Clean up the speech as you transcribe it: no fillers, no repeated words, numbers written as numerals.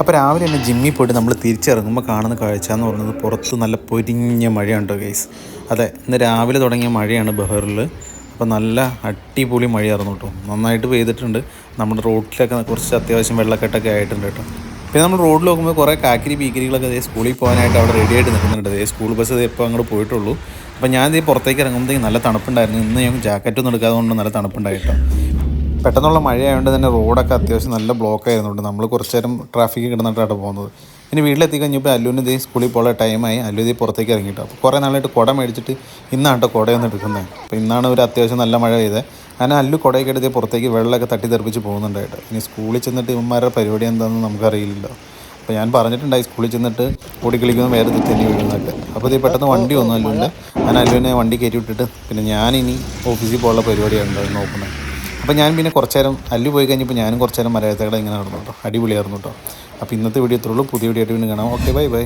അപ്പോൾ രാവിലെ തന്നെ ജിമ്മിൽ പോയിട്ട് നമ്മൾ തിരിച്ചിറങ്ങുമ്പോൾ കാണുന്ന കാഴ്ച എന്ന് പറയുന്നത് പുറത്ത് നല്ല പൊരിഞ്ഞ മഴയുണ്ട് ഗൈസ്. അതെ, ഇന്ന് രാവിലെ തുടങ്ങിയ മഴയാണ് ബഹറിൽ. അപ്പോൾ നല്ല അടിപൊളി മഴയായിരുന്നു കേട്ടോ, നന്നായിട്ട് പെയ്തിട്ടുണ്ട്. നമ്മുടെ റോഡിലൊക്കെ കുറച്ച് അത്യാവശ്യം വെള്ളക്കെട്ടൊക്കെ ആയിട്ടുണ്ട് കേട്ടോ. പിന്നെ നമ്മൾ റോഡിൽ നോക്കുമ്പോൾ കുറേ കാക്കിരി പീക്കിരികളൊക്കെ അതേ സ്കൂളിൽ പോകാനായിട്ട് അവിടെ റെഡി ആയിട്ട് നിൽക്കുന്നുണ്ട്. അതേ സ്കൂൾ ബസ് ഇപ്പോൾ അങ്ങോട്ട് പോയിട്ടുള്ളൂ. അപ്പോൾ ഞാൻ ഇതേ പുറത്തേക്ക് ഇറങ്ങുമ്പോഴത്തേക്കും നല്ല തണുപ്പുണ്ടായിരുന്നു. ഇന്ന് ഞാൻ ജാക്കറ്റൊന്നും എടുക്കാതെ കൊണ്ട് നല്ല തണുപ്പുണ്ടായിട്ടോ. പെട്ടെന്നുള്ള മഴയായതുകൊണ്ട് തന്നെ റോഡൊക്കെ അത്യാവശ്യം നല്ല ബ്ലോക്ക് ആയിരുന്നുണ്ട്. നമ്മൾ കുറച്ച് നേരം ട്രാഫിക്ക് കിടന്നിട്ടാണ് പോകുന്നത്. ഇനി വീട്ടിലെത്തി കഴിഞ്ഞപ്പോൾ അല്ലുവിന് ഇതേ സ്കൂളിൽ പോകാൻ ടൈമായി. അല്ലു ഇതേ പുറത്തേക്ക് ഇറങ്ങിയിട്ടോ. അപ്പോൾ കുറേ നാളായിട്ട് കുട മേടിച്ചിട്ട് ഇന്നാണ് കേട്ടോ കുടയൊന്നും എടുക്കുന്നത്. അപ്പോൾ ഇന്നാണ് ഒരു അത്യാവശ്യം നല്ല മഴ പെയ്തത്. അങ്ങനെ അല്ലു കുടയൊക്കെ എടുത്ത് പുറത്തേക്ക് വെള്ളമൊക്കെ തട്ടി തെറിപ്പിച്ച് പോകുന്നുണ്ടായിട്ട്. ഇനി സ്കൂളിൽ ചെന്നിട്ട് ഇവന്മാരുടെ പരിപാടി എന്താണെന്ന് നമുക്കറിയില്ലല്ലോ. അപ്പോൾ ഞാൻ പറഞ്ഞിട്ടുണ്ടായി സ്കൂളിൽ ചെന്നിട്ട് ഓടിക്കളിക്കുന്ന വേറെ തെന്നി വീഴുന്നതൊക്കെ. അപ്പോൾ ഇത് പെട്ടെന്ന് വണ്ടി വന്നു അല്ലുവിൻ്റെ. ഞാൻ അല്ലുവിനെ വണ്ടി കയറ്റി വിട്ടിട്ട് പിന്നെ ഞാനിനി ഓഫീസിൽ പോകാനുള്ള പരിപാടിയാണ് നോക്കുന്നത്. അപ്പോൾ ഞാൻ പിന്നെ കുറച്ച് നേരം അല്ലു പോയി കഴിഞ്ഞപ്പോൾ ഞാനും കുറച്ച് നേരം മലയാളത്തേടെ ഇങ്ങനെ നടന്നു കേട്ടോ. അടിപൊളിയായിരുന്നു കേട്ടോ. അപ്പോൾ ഇന്നത്തെ വീഡിയോ ഇത്രയുള്ളൂ. പുതിയ വീഡിയോ ആയിട്ട് വീണ്ടും കാണാം. Okay, bye bye.